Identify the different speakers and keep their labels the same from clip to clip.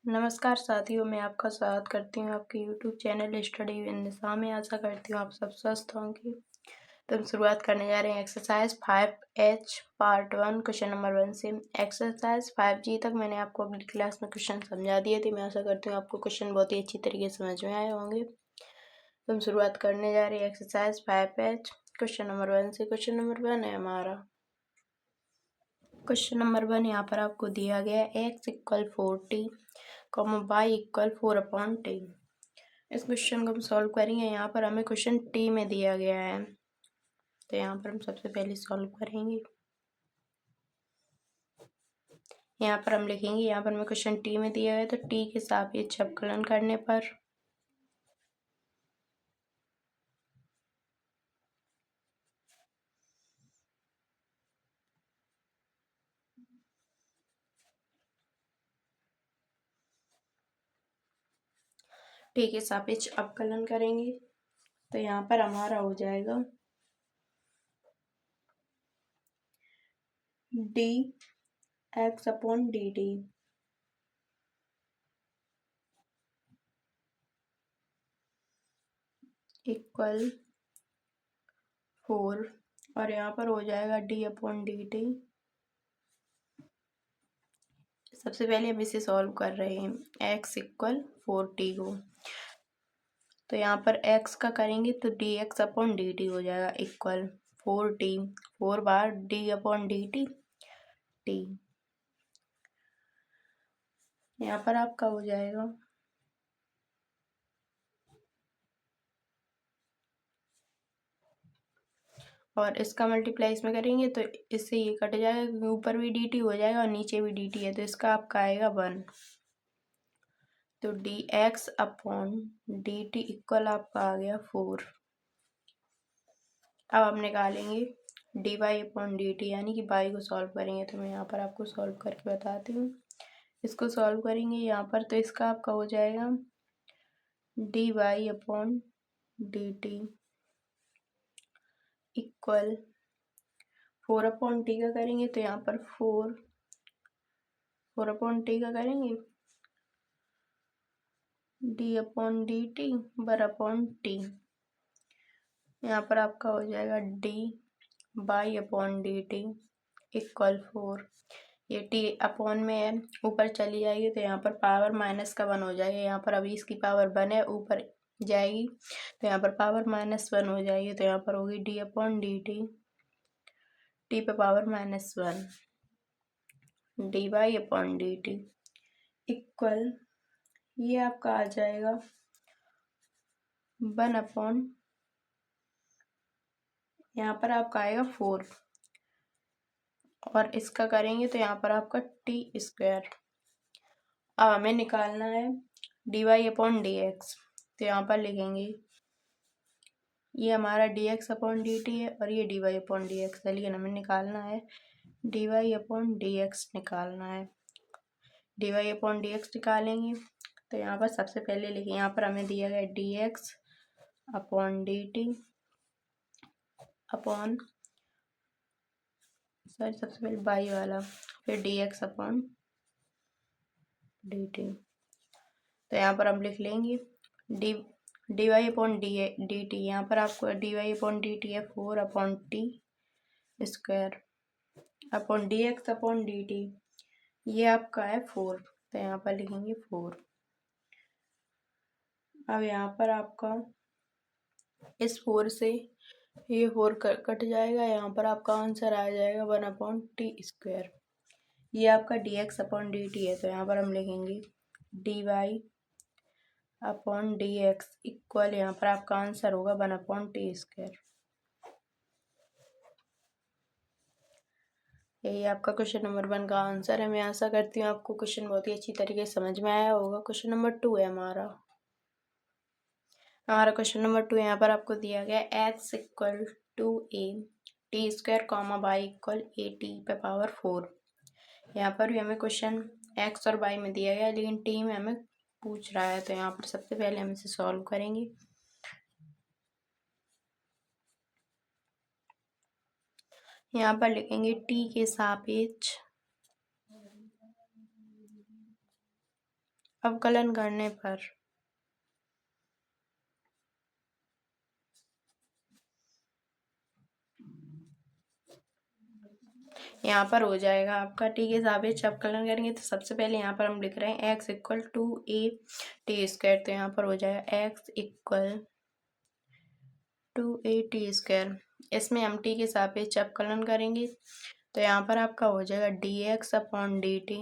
Speaker 1: नमस्कार साथियों, मैं आपका स्वागत करती हूँ आपके YouTube चैनल स्टडी विद निशा में। आशा करती हूँ आप सब स्वस्थ होंगे। तो हम शुरुआत करने जा रहे हैं exercise 5H part 1 question number 1 से। एक्सरसाइज 5G तक मैंने आपको अपनी क्लास में क्वेश्चन समझा दिए थे। मैं आशा करती हूँ आपको क्वेश्चन बहुत ही अच्छी तरीके से समझ में आए होंगे। तो हम शुरुआत करने जा रहे हैं एक्सरसाइज 5H क्वेश्चन नंबर 1 से। क्वेश्चन नंबर 1 है हमारा। क्वेश्चन नंबर 1 यहाँ पर आपको दिया गया है x equal 4t, y equal 4/t। इस क्वेश्चन को हम सॉल्व करेंगे। यहाँ पर हमें क्वेश्चन टी में दिया गया है, तो यहाँ पर हम सबसे पहले सॉल्व करेंगे। यहाँ पर हम लिखेंगे, यहाँ पर हमें क्वेश्चन टी में दिया है तो टी के सापेक्ष अवकलन करने पर टी के सापेक्ष अवकलन करेंगे तो यहाँ पर हमारा हो जाएगा d x upon d t equal 4 और यहाँ पर हो जाएगा डी अपॉन डी टी। सबसे पहले हम इसे सॉल्व कर रहे हैं x इक्वल 4t को, तो यहाँ पर x का करेंगे तो d x upon d t हो जाएगा इक्वल 4t, 4 बार d upon d t t. यहाँ पर आपका हो जाएगा और इसका मल्टीप्लाई इसमें करेंगे तो इससे ये कट जाएगा क्योंकि ऊपर भी डी टी हो जाएगा और नीचे भी डी टी है, तो इसका आपका आएगा 1। तो d x upon d t equal आपका आ गया 4। अब हम निकालेंगे d y upon d t, यानी कि वाई को सॉल्व करेंगे। तो मैं यहाँ पर आपको सॉल्व करके बताती हूँ। इसको सॉल्व करेंगे यहाँ पर तो इसका आपका हो जाएगा d y upon d t equal 4 upon t का करेंगे तो यहाँ पर 4 अपॉन टी का करेंगे डी अपॉन डी टी बर अपॉन टी। यहाँ पर आपका हो जाएगा D by upon d t equal 4। ये टी अपॉन में है, ऊपर चली जाएगी तो यहाँ पर पावर माइनस का 1 हो जाएगा। यहाँ पर अभी इसकी पावर 1 है, ऊपर जाएगी तो यहाँ पर पावर -1 हो जाएगी। तो यहाँ पर होगी d upon d t, t पे power -1 d y upon d t equal ये आपका आ जाएगा 1 अपॉन यहाँ पर आपका आएगा 4 और इसका करेंगे तो यहाँ पर आपका टी स्क्वायर। अब हमें निकालना है d y upon d x, तो यहाँ पर लिखेंगे ये हमारा d x upon d t है और ये d y upon d x है, लेकिन हमें निकालना है d y upon d x निकालना है। D y upon d x निकालेंगे तो यहाँ पर सबसे पहले लिखें, यहाँ पर हमें दिया गया d x upon d t upon सबसे पहले बाई वाला, फिर d x upon d t. तो यहाँ पर हम लिख लेंगे d y upon d t, यहाँ पर आपको d y upon d t है 4 upon t square upon d x upon d t, ये आपका है 4, तो यहाँ पर लिखेंगे 4। अब यहाँ पर आपका इस 4 से ये 4 कट जाएगा, यहाँ पर आपका आंसर आ जाएगा 1 अपॉन टी स्क्वायर। ये आपका d x upon d t है, तो यहाँ पर हम लिखेंगे d y upon d x equal यहाँ पर आपका आंसर होगा 1 अपॉन टी स्क्वायर। यही आपका क्वेश्चन नंबर 1 का आंसर है। मैं आशा करती हूँ आपको क्वेश्चन बहुत ही अच्छी तरीके से समझ में आया होगा। क्वेश्चन नंबर 2 है हमारा क्वेश्चन नंबर 2 यहाँ पर आपको दिया गया x equal to a t square comma y equal a t पे पावर 4। यहाँ पर भी हमें क्वेश्चन एक्स और वाई में दिया गया है, लेकिन टी में हमें पूछ रहा है। तो यहाँ पर सबसे पहले हम इसे सॉल्व करेंगे। यहाँ पर लिखेंगे टी के सापेक्ष अवकलन करने पर यहाँ पर हो जाएगा आपका टी के सापेक्ष अवकलन करेंगे तो सबसे पहले यहाँ पर हम लिख रहे हैं x equal to a t square, तो यहाँ पर हो जाएगा x equal to a t square. इसमें हम टी के सापेक्ष अवकलन करेंगे तो यहाँ पर आपका हो जाएगा d x upon d t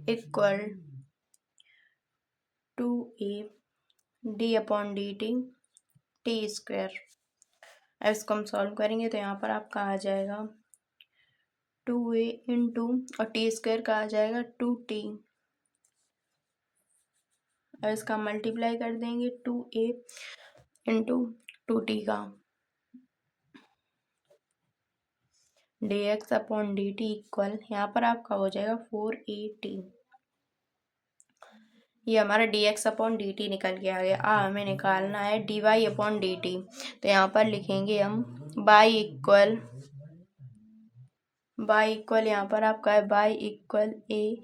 Speaker 1: equal to a d upon d t square. अब इसको हम सॉल्व करेंगे तो यहाँ पर आपका आ जाएगा 2a इंटू और टी स्क्वायर का आ जाएगा 2t। अब इसका मल्टीप्लाई कर देंगे 2a इंटू 2t का dx अपॉन dt इक्वल यहाँ पर आपका हो जाएगा 4at। ये हमारा dx अपॉन dt निकल के आ गया। हमें निकालना है dy अपॉन dt, तो यहाँ पर लिखेंगे हम y इक्वल यहाँ पर आपका है y इक्वल a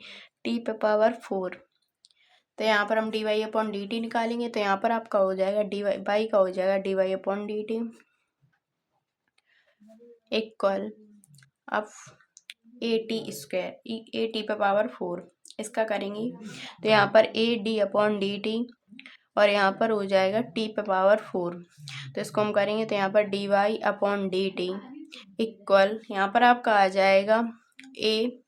Speaker 1: t पे पावर 4। तो यहाँ पर हम dy अपॉन dt निकालेंगे तो यहाँ पर आपका हो जाएगा dy y का हो जाएगा dy अपॉन dt इक्वल अब ए टी स्क्वायर ए टी पे पावर 4। इसका करेंगे तो यहाँ पर ए डी अपॉन डी टी और यहाँ पर हो जाएगा टी पे पावर 4। तो इसको हम करेंगे तो यहाँ पर d y upon d t equal यहाँ पर आपका आ जाएगा ए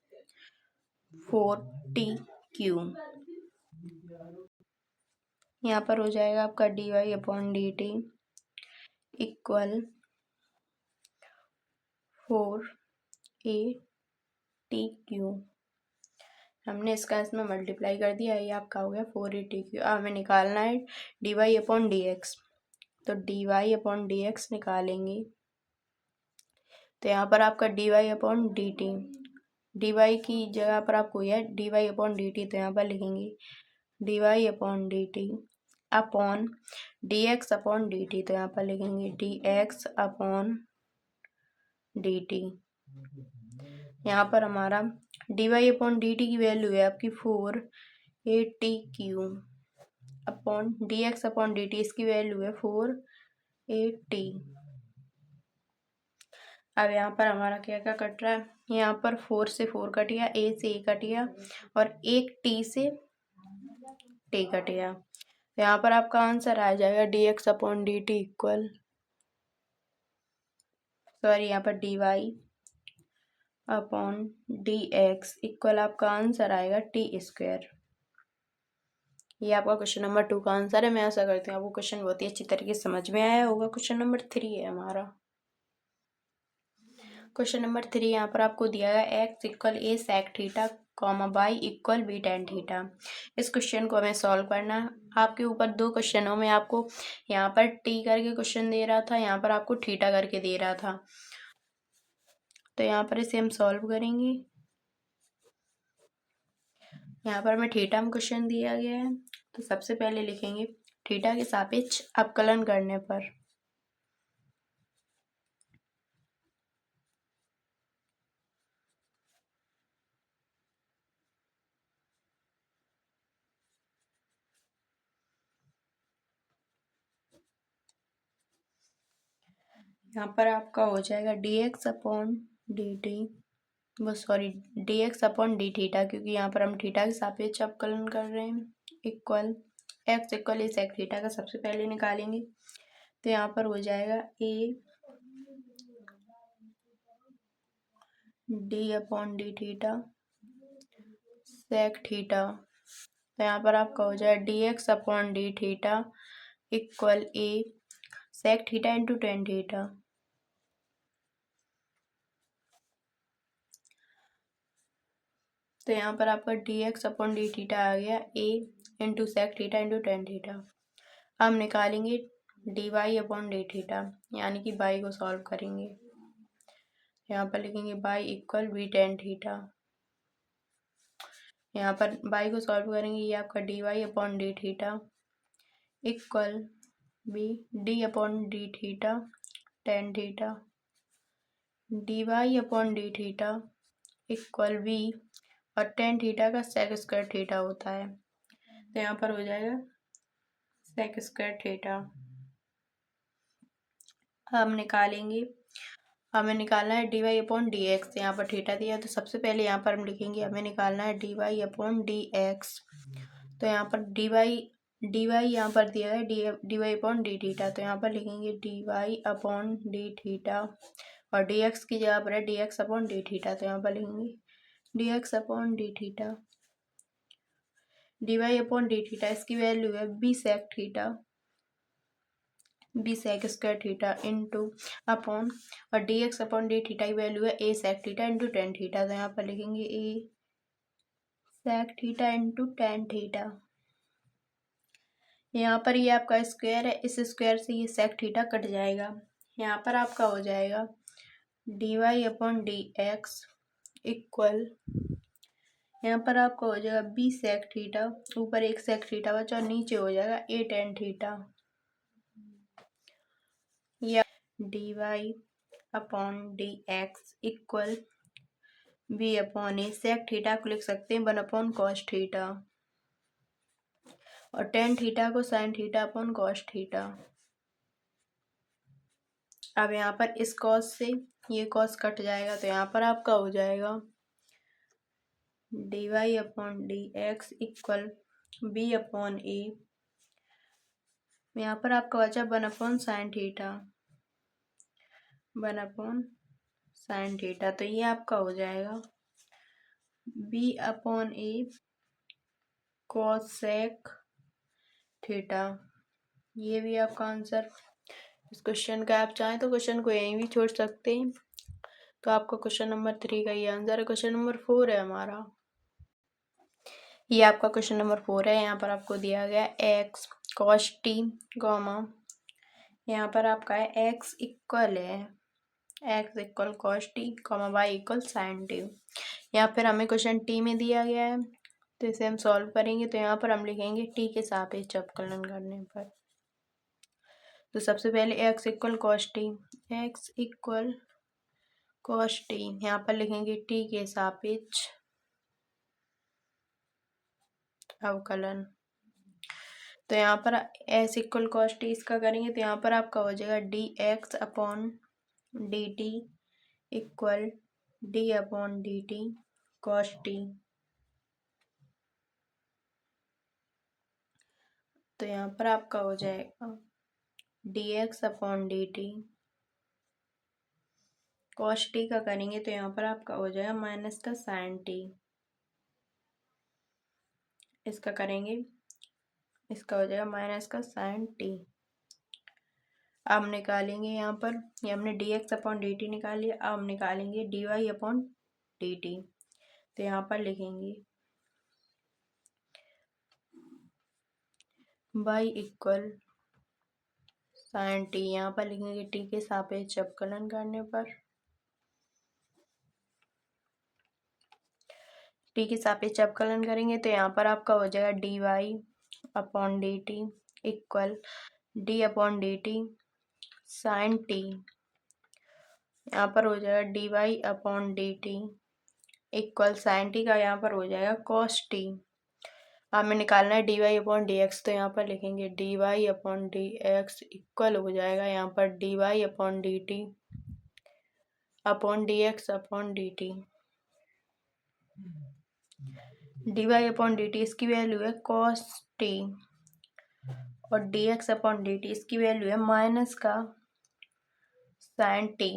Speaker 1: 4t³ यहाँ पर हो जाएगा आपका d y upon d t equal 4a/t³ हमने इसका इसमें मल्टीप्लाई कर दिया, ये आपका हो गया 4a/t³। अब हमें निकालना है d y upon d x, तो d y upon d x निकालेंगे तो यहाँ पर आपका d y upon d t, d y की जगह पर आपको यह d y upon d t, तो यहाँ पर लिखेंगे d y upon d t upon d x upon d t, तो यहाँ पर लिखेंगे d x upon d t. यहाँ पर हमारा d y upon d t की वैल्यू है आपकी 4a/t³ upon d x upon d t, इसकी वैल्यू है 4a/t। अब यहाँ पर हमारा क्या क्या कट रहा है, यहाँ पर 4 से 4 कट गया, a से a कट गया और एक t से t कट गया। यहाँ पर आपका आंसर आ जाएगा d x upon d t equal यहाँ पर d y upon d x equal आपका आंसर आएगा टी स्क्वायर। ये आपका क्वेश्चन नंबर 2 का आंसर है। मैं आशा करती हूँ आपको क्वेश्चन बहुत ही अच्छी तरीके से समझ में आया होगा। क्वेश्चन नंबर 3 है हमारा। क्वेश्चन नंबर 3 यहाँ पर आपको दिया गया x equal a sec theta comma y equal b tan theta. इस क्वेश्चन को हमें सॉल्व करना है। आपके ऊपर 2 क्वेश्चनों में आपको यहाँ पर t करके क्वेश्चन दे रहा था, यहाँ पर आपको थीटा करके दे रहा था, तो यहाँ पर इसे हम सॉल्व करेंगे। यहाँ पर हमें थीटा में क्वेश्चन दिया गया है, तो सबसे पहले लिखेंगे थीटा के सापेक्ष अवकलन करने पर यहाँ पर आपका हो जाएगा d x upon d t, वो sorry d x upon d theta, क्योंकि यहाँ पर हम थीटा के सापेक्ष अवकलन कर रहे हैं, equal x equal a sec theta का सबसे पहले निकालेंगे तो यहाँ पर हो जाएगा a d upon d theta sec theta, तो यहाँ पर आपका हो जाएगा d x upon d theta equal a sec theta into tan theta. तो यहाँ पर आपका d x upon d theta आ गया a into sec theta into tan theta. अब निकालेंगे d y upon d theta, यानी कि बाई को सॉल्व करेंगे। यहाँ पर लिखेंगे y equal b tan theta. यहाँ पर बाई को सॉल्व करेंगे, ये आपका d y upon d theta equal b d upon d theta tan theta, d y upon d theta equal b और टेन थीटा का सेक स्क्वायर थीटा होता है। तो यहाँ पर हो जाएगा सेक स्क्वायर थीटा। हम निकालेंगे, हमें निकालना है d y upon d x. यहाँ पर थीटा दिया है तो सबसे पहले यहाँ पर हम लिखेंगे हमें निकालना है d y upon d x. तो यहाँ पर डी वाई यहाँ पर दिया है d y upon d theta. तो यहाँ पर लिखेंगे d y upon d theta और डी एक्स की जगह पर है d x upon d theta. तो यहाँ पर लिखेंगे d x upon d theta. D y upon d theta इसकी वैल्यू है b sec theta, b sec square theta into upon और d x upon d theta की वैल्यू है a sec theta into tan theta. तो यहाँ पर लिखेंगे a sec theta into tan theta. यहाँ पर ये आपका स्क्वायर है, इस स्क्वायर से ये सेक थीटा कट जाएगा। यहाँ पर आपका हो जाएगा d y upon d x equal, यहाँ पर आपका हो जाएगा बी सेक थीटा, ऊपर एक सेक थीटा बचा और नीचे हो जाएगा ए टेन थीटा, या d y upon d x equal b upon a sec theta को लिख सकते हैं 1 अपॉन कॉस थीटा और टेन थीटा को sine theta upon cos theta. अब यहाँ पर इस कॉस से ये कॉस कट जाएगा तो यहाँ पर आपका हो जाएगा d y upon d x equal b upon a, यहाँ पर आपका बचा 1 upon sine theta, 1 upon sine theta. तो ये आपका हो जाएगा b upon a cosec theta. ये भी आपका आंसर इस क्वेश्चन का। आप चाहें तो क्वेश्चन को यहीं भी छोड़ सकते हैं। तो आपका क्वेश्चन नंबर 3 का ये आंसर है। क्वेश्चन नंबर 4 है हमारा, ये आपका क्वेश्चन नंबर 4 है। यहाँ पर आपको दिया गया एक्स कॉस टी कॉमा, यहाँ पर आपका है एक्स इक्वल है x equal cos t comma y equal sine t. यहाँ पर हमें क्वेश्चन टी में दिया गया है तो इसे हम सॉल्व करेंगे। तो यहाँ पर हम लिखेंगे टी के सापेक्ष अवकलन करने पर। तो सबसे पहले x equal cos T, x equal cos T, यहाँ पर लिखेंगे टी के सापेक्ष अवकलन। तो यहाँ पर एस इक्वल कॉस टी इसका करेंगे तो यहाँ पर आपका हो जाएगा d x upon d t equal d upon d t cos t. तो यहाँ पर आपका हो जाएगा d x upon d t, cos T का करेंगे तो यहाँ पर आपका हो जाएगा माइनस का साइन टी, इसका करेंगे इसका हो जाएगा माइनस का साइन टी। अब हम निकालेंगे यहाँ पर, ये हमने d x upon d t निकाल लिया। अब हम निकालेंगे d y upon d t. तो यहाँ पर लिखेंगे वाई इक्वल साइन टी, यहाँ पर लिखेंगे टी के सापेक्ष अवकलन करने पर, टी के सापेक्ष अवकलन करेंगे तो यहाँ पर आपका हो जाएगा d y upon d t equal d upon d t sine t, यहाँ पर हो जाएगा d y upon d t equal sine t का यहाँ पर हो जाएगा कॉस टी। हमें निकालना है d y upon d x. तो यहाँ पर लिखेंगे d y upon d x equal हो जाएगा यहाँ पर d y upon d t upon d x upon d t. D y upon d t इसकी वैल्यू है कॉस टी और d x upon d t इसकी वैल्यू है minus का साइन टी।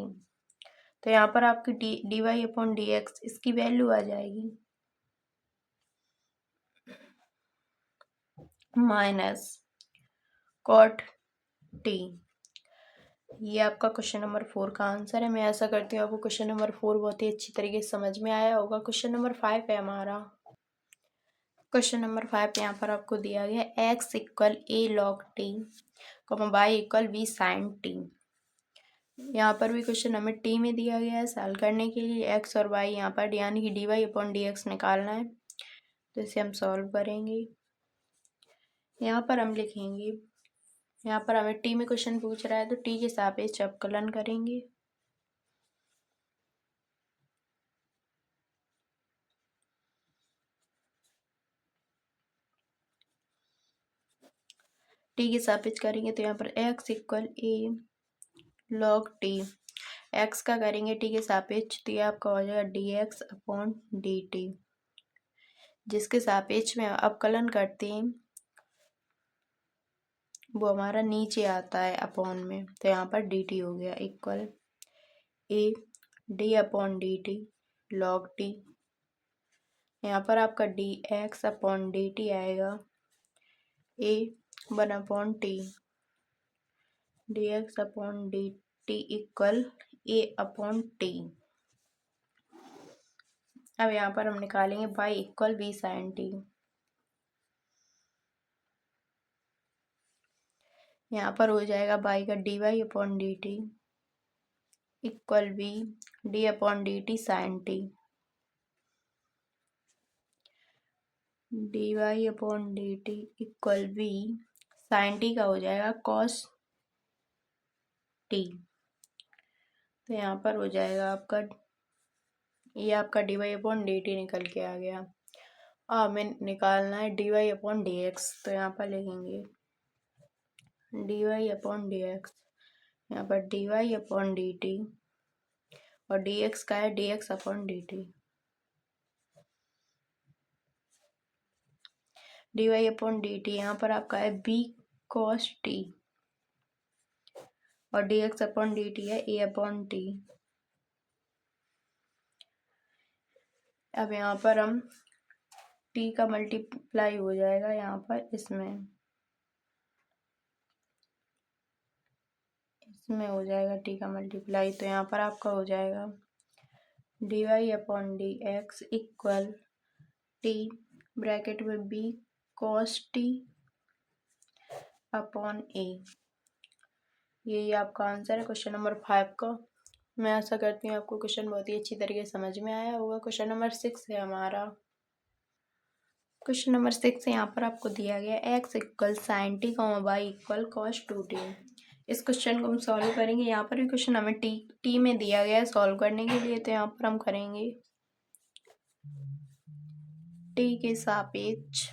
Speaker 1: तो यहाँ पर आपकी d y upon d x इसकी वैल्यू आ जाएगी माइनस कॉट टी। ये आपका क्वेश्चन नंबर 4 का आंसर है। मैं ऐसा करती हूँ आपको क्वेश्चन नंबर 4 बहुत ही अच्छी तरीके से समझ में आया होगा। क्वेश्चन नंबर 5 है हमारा। क्वेश्चन नंबर 5 यहाँ पर आपको दिया गया x equal a log t y equal b sine t. यहाँ पर भी क्वेश्चन हमें टी में दिया गया है। सॉल्व करने के लिए एक्स और वाई यहाँ पर यानी कि d y upon d x निकालना है। तो इसे हम सॉल्व करेंगे। यहाँ पर हम लिखेंगे, यहाँ पर हमें टी में क्वेश्चन पूछ रहा है तो टी के सापेक्ष अवकलन करेंगे। टी के सापेक्ष करेंगे तो यहाँ पर x equal a log T, x का करेंगे टी के सापेक्ष तो ये आपका हो जाएगा d x upon d T, जिसके सापेक्ष में अवकलन करते हैं वो हमारा नीचे आता है अपॉन में, तो यहाँ पर डी टी हो गया equal a d upon d t log t, यहाँ पर आपका d x upon d t आएगा a 1 upon t, d x upon d t equal a upon t. अब यहाँ पर हम निकालेंगे y equal b sine t, यहाँ पर हो जाएगा बाई का d y upon d t equal b d upon d t sine t, d y upon d t equal b sine t का हो जाएगा कॉस टी, तो यहाँ पर हो जाएगा आपका ये आपका d y upon d t निकल के आ गया। अब हमें निकालना है d y upon d x, तो यहाँ पर लिखेंगे d y upon d x, यहाँ पर d y upon d t और डी एक्स का है d x upon d t, d y upon d t यहाँ पर आपका है बी कॉस टी और d x upon d t है ए अपॉन टी। अब यहाँ पर हम टी का मल्टीप्लाई हो जाएगा यहाँ पर इसमें हो जाएगा टी का मल्टीप्लाई, तो यहाँ पर आपका हो जाएगा d y upon d x equal t bracket में b cos t upon a. यही आपका आंसर है क्वेश्चन नंबर 5 का। मैं आशा करती हूँ आपको क्वेश्चन बहुत ही अच्छी तरीके से समझ में आया होगा। क्वेश्चन नंबर 6 है हमारा। क्वेश्चन नंबर 6 यहाँ पर आपको दिया गया x equal sine t y equal cos 2t। इस क्वेश्चन को हम सॉल्व करेंगे। यहाँ पर भी क्वेश्चन हमें टी में दिया गया है सॉल्व करने के लिए, तो यहाँ पर हम करेंगे टी के सापेक्ष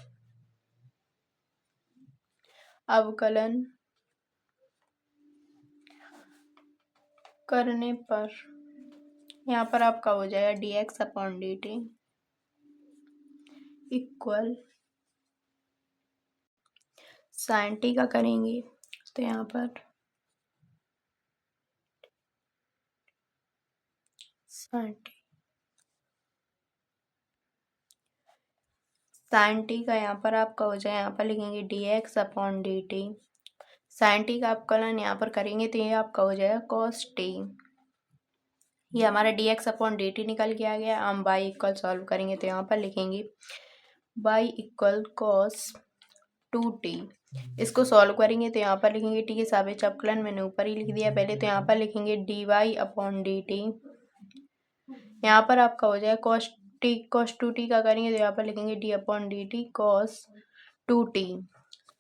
Speaker 1: अवकलन करने पर यहाँ पर आपका हो जाएगा d x upon d t equal sine t का करेंगे तो यहाँ पर साइन टी का यहाँ पर आपका हो जाए, यहाँ पर लिखेंगे d x upon d t, sine t का अवकलन यहाँ पर करेंगे तो ये आपका हो जाएगा कॉस टी। ये हमारा d x upon d t निकल के आ गया। हम बाई इक्वल सॉल्व करेंगे तो यहाँ पर लिखेंगे बाई इक्वल कॉस 2t। इसको सॉल्व करेंगे तो यहाँ पर लिखेंगे टी के सापेक्ष अवकलन, मैंने ऊपर ही लिख दिया पहले, तो यहाँ पर लिखेंगे d y upon d t. यहाँ पर आपका हो जाएगा कॉस 2t का करेंगे तो यहाँ पर लिखेंगे d upon d t cos 2t,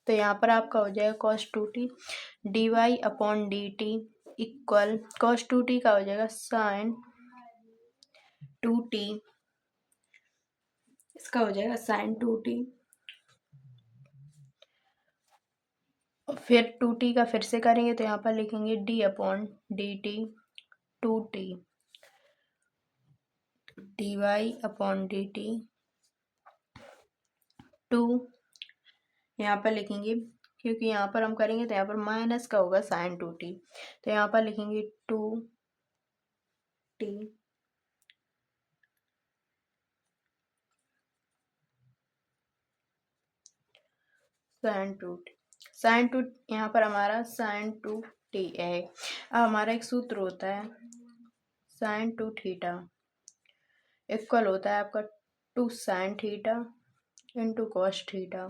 Speaker 1: तो यहाँ पर आपका हो जाएगा cos 2t d y upon d t equal cos 2t का हो जाएगा साइन 2t, इसका हो जाएगा साइन 2t, फिर 2t का फिर से करेंगे तो यहाँ पर लिखेंगे d upon d t 2t d y upon d t 2, यहाँ पर लिखेंगे क्योंकयहाँ पर हम करेंगे तो यहाँ पर माइनस का होगा साइन 2t, तो यहाँ पर लिखेंगे 2t साइन 2t, साइन 2 यहाँ पर हमारा साइन 2t है। अब हमारा एक सूत्र होता है साइन 2 थीटा इक्वल होता है आपका 2 sine theta into cos theta.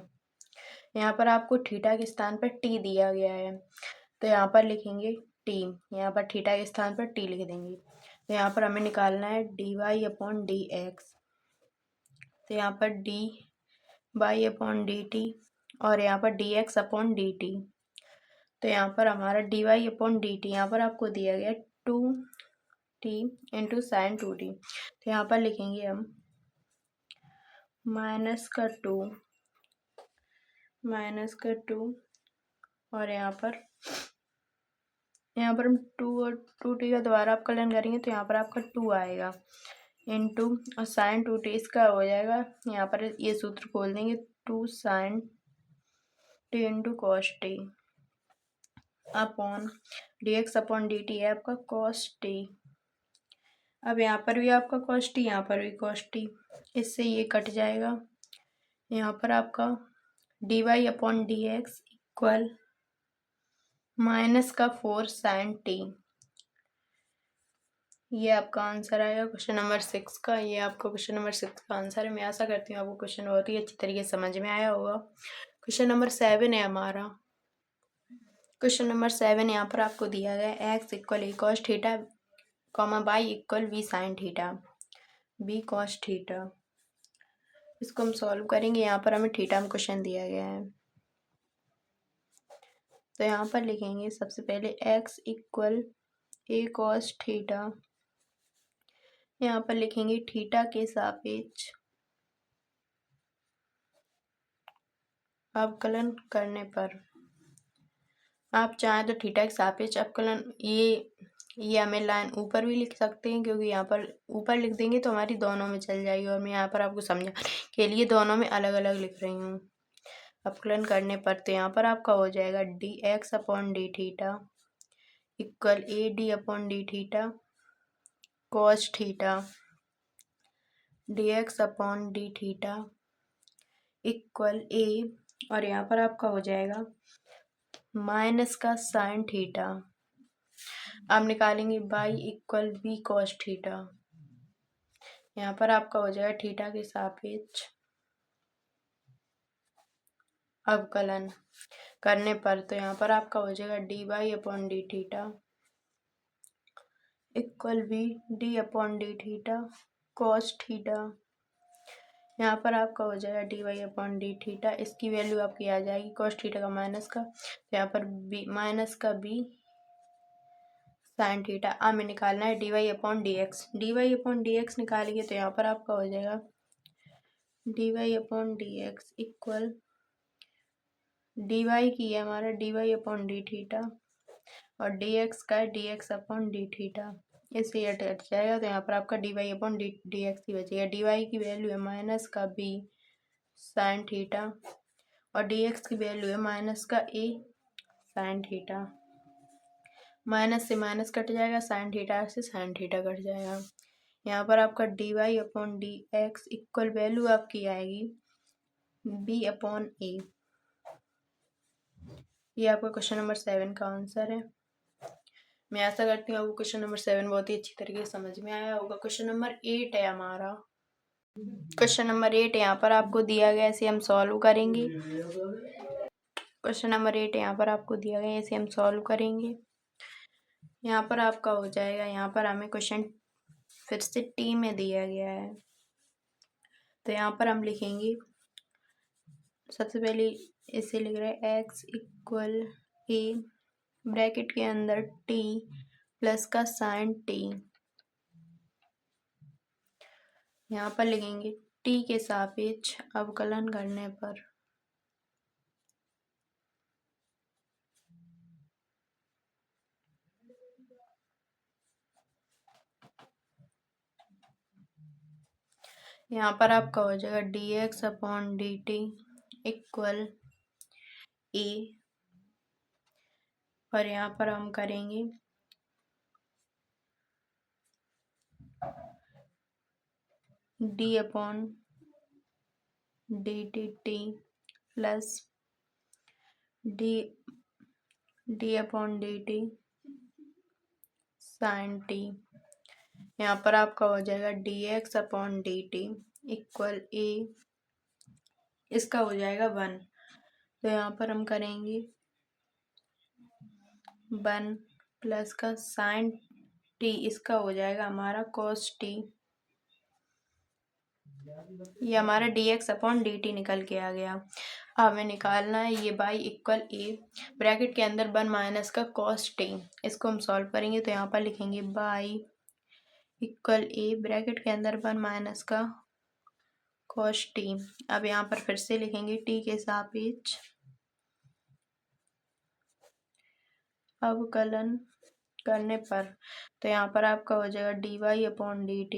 Speaker 1: यहाँ पर आपको थीटा के स्थान पर टी दिया गया है तो यहाँ पर लिखेंगे टी, यहाँ पर थीटा के स्थान पर टी लिख देंगे। तो यहाँ पर हमें निकालना है d y upon d x, तो यहाँ पर d y upon d t और यहाँ पर d x upon d t, तो यहाँ पर हमारा d y upon d t यहाँ पर आपको दिया गया 2t इंटू साइन 2t, तो यहाँ पर लिखेंगे हम माइनस का 2 और यहाँ पर हम 2 और 2t का दोबारा अपकलन करेंगे तो यहाँ पर आपका 2 आएगा इंटू और साइन 2t इसका हो जाएगा। यहाँ पर ये सूत्र खोल देंगे 2 sine t into cos t upon dx upon dt है आपका कॉस टी। अब यहाँ पर भी आपका कॉस टी, यहाँ पर भी कॉस टी, इससे ये कट जाएगा। यहाँ पर आपका dy upon d x equal minus का 4 साइन टी। ये आपका आंसर आएगा क्वेश्चन नंबर 6 का। ये आपका क्वेश्चन नंबर 6 का आंसर है। मैं आशा करती हूँ आपको क्वेश्चन बहुत ही अच्छी तरीके से समझ में आया होगा। क्वेश्चन नंबर 7 है हमारा। क्वेश्चन नंबर 7 यहाँ पर आपको दिया गया है x equal a cos theta comma y equal v sine theta b cos theta. इसको हम सॉल्व करेंगे। यहाँ पर हमें थीटा में क्वेश्चन दिया गया है तो यहाँ पर लिखेंगे सबसे पहले x equal a cos theta. यहाँ पर लिखेंगे थीटा के सापेक्ष अवकलन करने पर। आप चाहें तो थीटा के सापेक्ष अवकलन ये हमें लाइन ऊपर भी लिख सकते हैं, क्योंकि यहाँ पर ऊपर लिख देंगे तो हमारी दोनों में चल जाएगी और मैं यहाँ पर आपको समझाने के लिए दोनों में अलग अलग लिख रही हूँ। अवकलन करने पर तो यहाँ पर आपका हो जाएगा d x upon d theta equal a d upon d theta cos theta d x upon d theta equal a, और यहाँ पर आपका हो जाएगा माइनस का साइन थीटा। अब निकालेंगे y equal b cos theta. यहाँ पर आपका हो जाएगा थीटा के सापेक्ष अवकलन करने पर तो यहाँ पर आपका हो जाएगा d y upon d theta equal b d upon d theta cos theta. यहाँ पर आपका हो जाएगा d y upon d theta, इसकी वैल्यू आपकी आ जाएगी कॉस थीटा का माइनस का, तो यहाँ पर बी माइनस का बी साइन थीटा। अब हमें निकालना है d y upon d x. D y upon d x निकालेंगे तो यहाँ पर आपका हो जाएगा d y upon d x equal d y की है हमारा d y upon d theta और डी एक्स का है d x upon d theta. इससे यह हट जाएगा तो यहाँ पर आपका d y upon d x ही बचेगा। डी वाई की वैल्यू है माइनस का बी साइन थीटा और डी एक्स की वैल्यू है माइनस का ए साइन थीटा। माइनस से माइनस कट जाएगा, साइन थीटा से साइन थीटा कट जाएगा। यहाँ पर आपका d y upon d x equal value आपकी आएगी बी अपॉन ए। ये आपका क्वेश्चन नंबर 7 का आंसर है। मैं आशा करती हूँ आपको क्वेश्चन नंबर 7 बहुत ही अच्छी तरीके से समझ में आया होगा। क्वेश्चन नंबर 8 है हमारा। क्वेश्चन नंबर 8 यहाँ पर आपको दिया गया, इसे हम सॉल्व करेंगे। क्वेश्चन नंबर 8 यहाँ पर आपको दिया गया, इसे हम सॉल्व करेंगे। यहाँ पर आपका हो जाएगा, यहाँ पर हमें क्वेश्चन फिर से टी में दिया गया है तो यहाँ पर हम लिखेंगे सबसे पहले इसे लिख रहे हैं एक्स इक्वल ए ब्रैकेट के अंदर टी प्लस का साइन टी। यहाँ पर लिखेंगे टी के सापेक्ष अवकलन करने पर। यहाँ पर आपका हो जाएगा d x upon d t equal a, और यहाँ पर हम करेंगे d upon d t t plus d upon d t sine t. यहाँ पर आपका हो जाएगा d x upon d t equal a, इसका हो जाएगा 1, तो यहाँ पर हम करेंगे 1 प्लस का साइन टी, इसका हो जाएगा हमारा कॉस टी। ये हमारा d x upon d t निकल के आ गया। अब हमें निकालना है ये बाई इक्वल ए ब्रैकेट के अंदर 1 माइनस का कॉस टी। इसको हम सॉल्व करेंगे तो यहाँ पर लिखेंगे बाई इक्वल ए ब्रैकेट के अंदर 1 माइनस का कॉस टी। अब यहाँ पर फिर से लिखेंगे टी के सापेक्ष अवकलन करने पर तो यहाँ पर आपका हो जाएगा dy/dt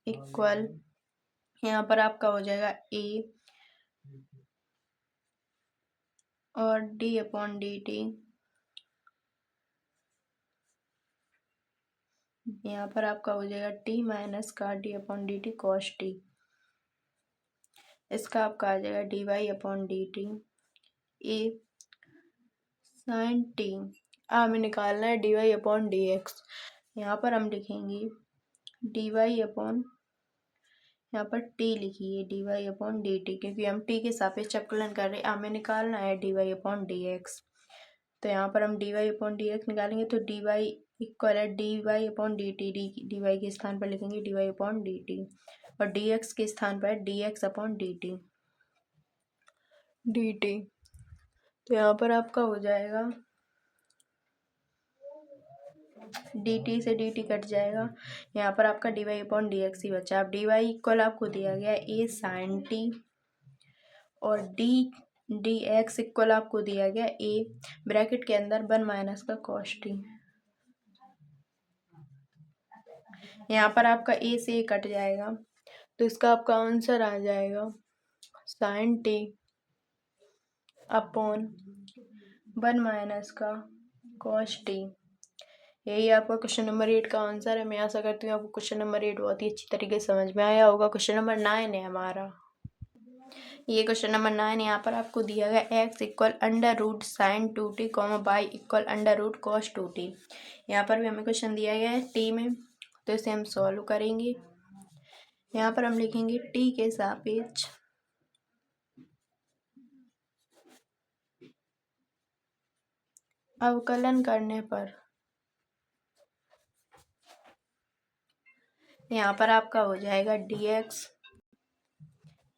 Speaker 1: इक्वल, यहाँ पर आपका हो जाएगा a और d/dt, यहाँ पर आपका हो जाएगा t माइनस का d/dt cos t। इसका आपका आ जाएगा dy/dt a sin t। हमें निकालना है dy/dx। यहाँ पर हम लिखेंगे dy/ यहाँ पर t लिखिए dy/dt, क्योंकि हम t के सापेक्ष अवकलन कर रहे हैं। हमें निकालना है dy/dx। तो यहाँ पर हम dy/dx निकालेंगे तो dy इक्वल है dy/dt, dy के स्थान पर लिखेंगे dy/dt और dx के स्थान पर dx/dt dt। तो यहाँ पर आपका हो जाएगा dt से dt कट जाएगा, यहाँ पर आपका dy/dx ही बचा। अब dy इक्वल आपको दिया गया a sin t और dx इक्वल आपको दिया गया a ब्रैकेट के अंदर 1 माइनस का cos t। यहाँ पर आपका a से a कट जाएगा तो इसका आपका आंसर आ जाएगा sin t अपॉन 1 माइनस का cos t। यही आपका क्वेश्चन नंबर 8 का आंसर है। मैं आशा करती हूँ आपको क्वेश्चन नंबर 8 बहुत ही अच्छी तरीके से समझ में आया होगा। क्वेश्चन नंबर 9 है हमारा। ये क्वेश्चन नंबर 9 यहाँ पर आपको दिया गया x equal √sin 2t, y equal √cos 2t। यहाँ पर भी हमें क्वेश्चन दिया गया है t में, तो इसे हम सॉल्व करेंगे। यहाँ पर हम लिखेंगे t के सापेक्ष अवकलन करने पर यहाँ पर आपका हो जाएगा dx।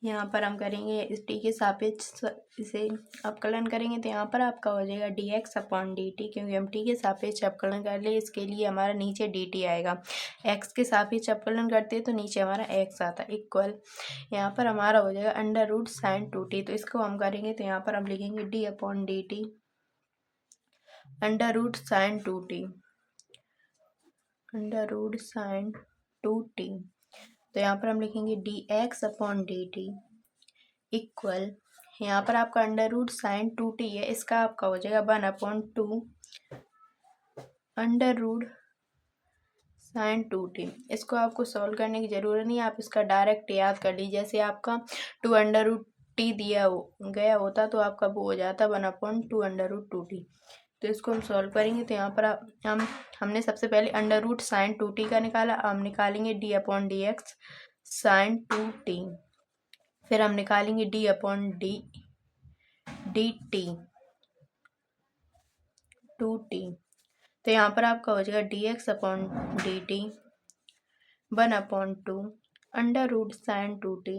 Speaker 1: यहाँ पर हम करेंगे इस t के सापेक्ष इसे अवकलन करेंगे तो यहाँ पर आपका हो जाएगा dx/dt, क्योंकि हम t के सापेक्ष अवकलन कर ले, इसके लिए हमारा नीचे dt आएगा। x के सापेक्ष अवकलन करते हैं तो नीचे हमारा x आता है इक्वल, यहाँ पर हमारा हो जाएगा √sin 2t। तो इसको हम करेंगे तो यहाँ पर हम लिखेंगे d/dt √sin 2t √sin 2t। तो यहाँ पर हम लिखेंगे dx/dt इक्वल, यहाँ पर आपका √sin 2t है, इसका आपका हो जाएगा 1/2 √sin 2t। इसको आपको सॉल्व करने की ज़रूरत नहीं है, आप इसका डायरेक्ट याद कर लीजिए। जैसे आपका 2√t दिया गया होता तो आपका वो हो जाता 1/2 √2t। तो इसको हम सॉल्व करेंगे तो यहाँ पर हमने सबसे पहले √sin 2t का निकाला, हम निकालेंगे d/dx sin 2t, फिर हम निकालेंगे d/dt 2t। तो यहाँ पर आपका हो जाएगा dx/dt 1/2 √sin 2t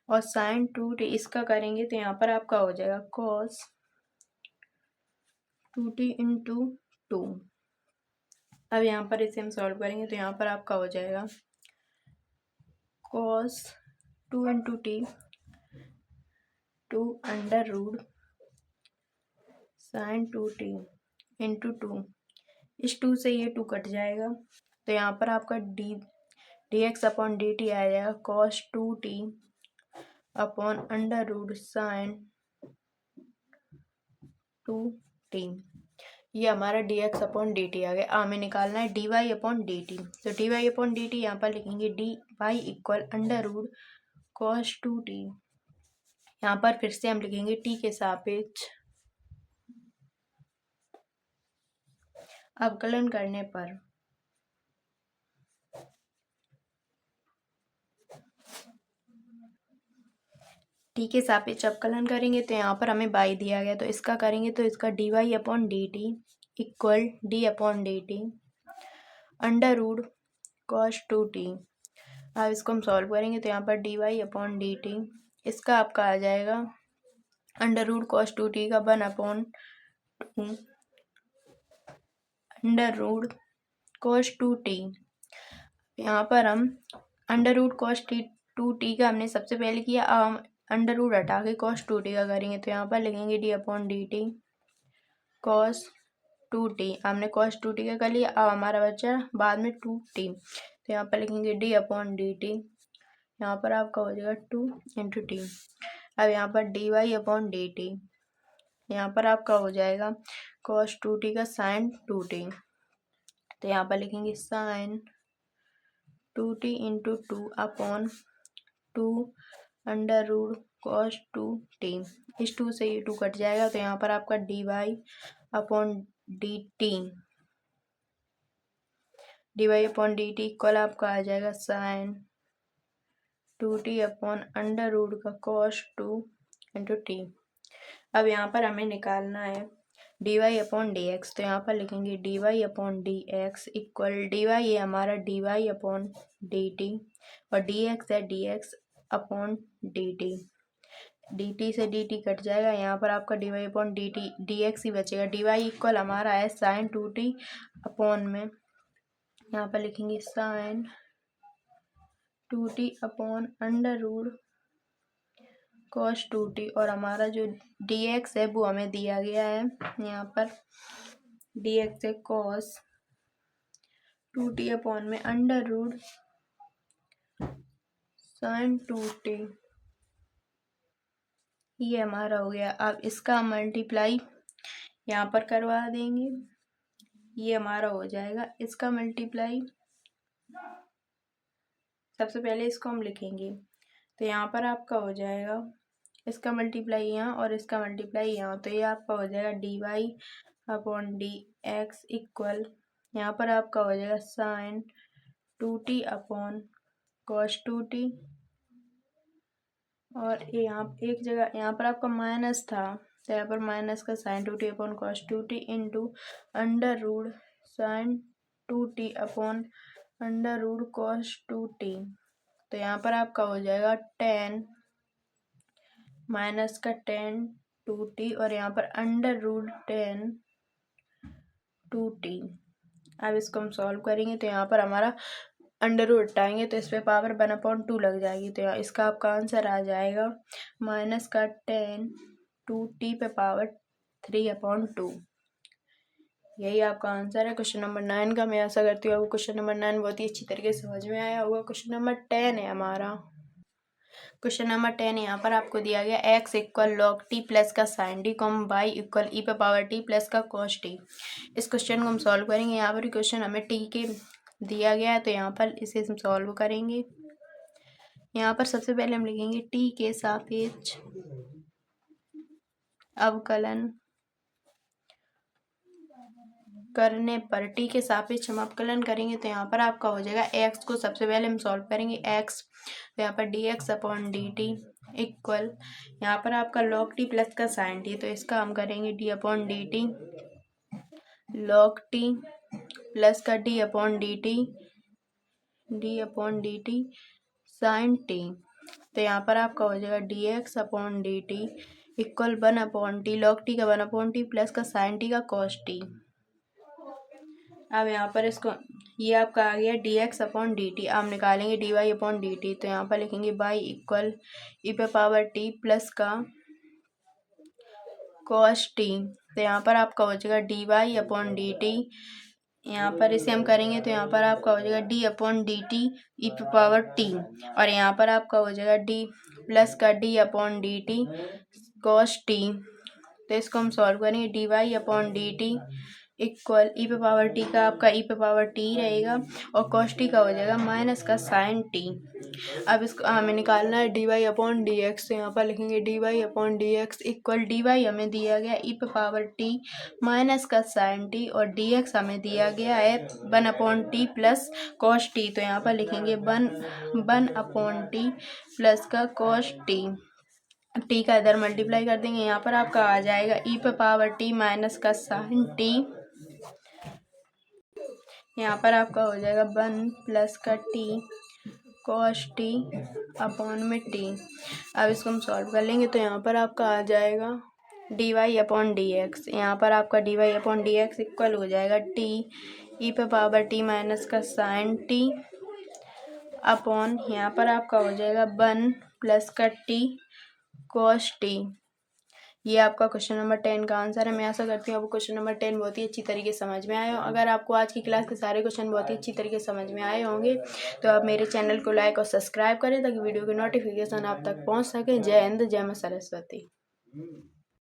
Speaker 1: और sin 2t इसका करेंगे तो यहाँ पर आपका हो जाएगा cos 2t × 2। अब यहाँ पर इसे हम सॉल्व करेंगे तो यहाँ पर आपका हो जाएगा cos 2 × t 2 √ sin 2t × 2। इस 2 से ये 2 कट जाएगा तो यहाँ पर आपका dx/dt आ जाएगा cos 2t upon √sin 2t। ये हमारा dx/dt आ गया। हमें निकालना है dy/dt। तो dy/dt यहाँ पर लिखेंगे dy इक्वल √cos 2t। यहाँ पर फिर से हम लिखेंगे t के सापेक्ष अवकलन करने पर t के सापेक्ष अवकलन करेंगे तो यहाँ पर हमें y दिया गया, तो इसका करेंगे तो इसका dy/dt equal d/dt √cos 2t। अब इसको हम सॉल्व करेंगे तो यहाँ पर dy/dt इसका आपका आ जाएगा √cos 2t का 1/2 √cos 2t। यहाँ पर हम √cos 2t का हमने सबसे पहले किया, अब हम √ हटा के cos 2t का करेंगे तो यहाँ पर लिखेंगे d/dt कॉस 2t, हमने कॉस 2t का कर लिया। अब हमारा बच्चा बाद में 2t, तो यहाँ पर लिखेंगे d अपॉन डी टी। यहाँ पर आपका हो जाएगा 2 इंटू टी। अब यहाँ पर dy अपॉन डी टी, यहाँ पर आपका हो जाएगा कॉस 2t का साइन 2t, तो यहाँ पर लिखेंगे sine 2t into 2 upon 2 under root cos 2t। इस 2 से ये 2 कट जाएगा, तो यहाँ पर आपका dy upon d t equal आपका आ जाएगा sine 2t upon under root का कॉस 2 इंटू टी। अब यहाँ पर हमें निकालना है dy अपॉन डी एक्स, तो यहाँ पर लिखेंगे dy upon d x equal dy ये हमारा dy अपॉन डी टी और dx है dx अपॉन dt से dt कट जाएगा, यहाँ पर आपका dy अपॉन dt dx ही बचेगा। dy इक्वल हमारा है साइन 2t अपॉन में, यहाँ पर लिखेंगे sine 2t upon under root cos 2t, और हमारा जो dx है वो हमें दिया गया है, यहाँ पर dx है कॉस 2t अपॉन में अंडर रूट साइन 2t, ये हमारा हो गया। अब इसका मल्टीप्लाई यहाँ पर करवा देंगे, ये हमारा हो जाएगा इसका मल्टीप्लाई। सबसे पहले इसको हम लिखेंगे, तो यहाँ पर आपका हो जाएगा इसका मल्टीप्लाई यहाँ और इसका मल्टीप्लाई यहाँ, तो ये आपका हो जाएगा dy upon d x equal, यहाँ पर आपका हो जाएगा sine 2t upon cos 2t, और यहाँ एक जगह यहाँ पर आपका माइनस था, तो यहाँ पर माइनस का sine 2t upon cos 2t into under root sine 2t upon under root cos 2t, तो यहाँ पर आपका हो जाएगा 10 माइनस का 10 2t और यहाँ पर अंडर रूट 10 2t। अब इसको हम सॉल्व करेंगे, तो यहाँ पर हमारा अंडर रूट हटाएंगे तो इस पे पावर 1/2 लग जाएगी, तो इसका आपका आंसर आ जाएगा माइनस का 10 2t पे पावर 3/2। यही आपका आंसर है क्वेश्चन नंबर 9 का। मैं आशा करती हूँ आपको क्वेश्चन नंबर 9 बहुत ही अच्छी तरीके से समझ में आया होगा। क्वेश्चन नंबर 10 है हमारा। क्वेश्चन नंबर 10 यहाँ पर आपको दिया गया x equal log t plus का sine d comma y equal e पे पावर टी प्लस का कॉस टी। इस क्वेश्चन को हम सॉल्व करेंगे। यहाँ पर क्वेश्चन हमें टी के दिया गया है, तो यहाँ पर इसे हम सॉल्व करेंगे। यहाँ पर सबसे पहले हम लिखेंगे टी के सापेक्ष अवकलन करने पर, टी के सापेक्ष हम अवकलन करेंगे, तो यहाँ पर आपका हो जाएगा एक्स को सबसे पहले हम सॉल्व करेंगे एक्स, तो यहाँ पर d x upon d t equal, यहाँ पर आपका लॉग टी प्लस का साइन टी, तो इसका हम करेंगे d upon d t log t plus का d upon d t sine t, तो यहाँ पर आपका हो जाएगा d x upon d t equal 1/t log t का 1/t प्लस का साइन टी का कॉस टी। अब यहाँ पर इसको ये आपका आ गया d x upon d t. आप निकालेंगे d y upon d t, तो यहाँ पर लिखेंगे बाई इक्वल ई पे पावर टी प्लस का कॉस टी, तो यहाँ पर आपका हो जाएगा d y upon d t. यहाँ पर इसे हम करेंगे तो यहाँ पर आपका हो जाएगा d upon d t e पे पावर टी, और यहाँ पर आपका हो जाएगा डी प्लस का d upon d t cos t, तो इसको हम सॉल्व करेंगे d y upon d t equal e पे पावर टी का आपका ई पे पावर टी रहेगा और कॉस टी का हो जाएगा माइनस का साइन टी। अब इसको हमें निकालना है d y upon d x, तो यहाँ पर लिखेंगे d y upon d x equal d y हमें दिया गया ई पे पावर टी माइनस का साइन टी और डी एक्स हमें दिया गया है 1/t प्लस कॉस टी, तो यहाँ पर लिखेंगे 1/t प्लस का कॉस टी। टी का इधर मल्टीप्लाई कर देंगे, यहाँ पर आपका आ जाएगा ई पे पावर टी माइनस का साइन टी, यहाँ पर आपका हो जाएगा 1 प्लस का टी कॉस टी अपॉन में टी। अब इसको हम सॉल्व कर लेंगे, तो यहाँ पर आपका आ जाएगा d y upon d x, यहाँ पर आपका d y upon d x equal हो जाएगा टी ई पे पावर टी माइनस का साइन टी अपॉन, यहाँ पर आपका हो जाएगा 1 प्लस का टी कॉस टी। ये आपका क्वेश्चन नंबर 10 का आंसर है। मैं आशा करती हूँ आपको क्वेश्चन नंबर 10 बहुत ही अच्छी तरीके से समझ में आए हो। अगर आपको आज की क्लास के सारे क्वेश्चन बहुत ही अच्छी तरीके से समझ में आए होंगे तो आप मेरे चैनल को लाइक और सब्सक्राइब करें ताकि वीडियो की नोटिफिकेशन आप तक पहुँच सके। जय हिंद, जय मां सरस्वती।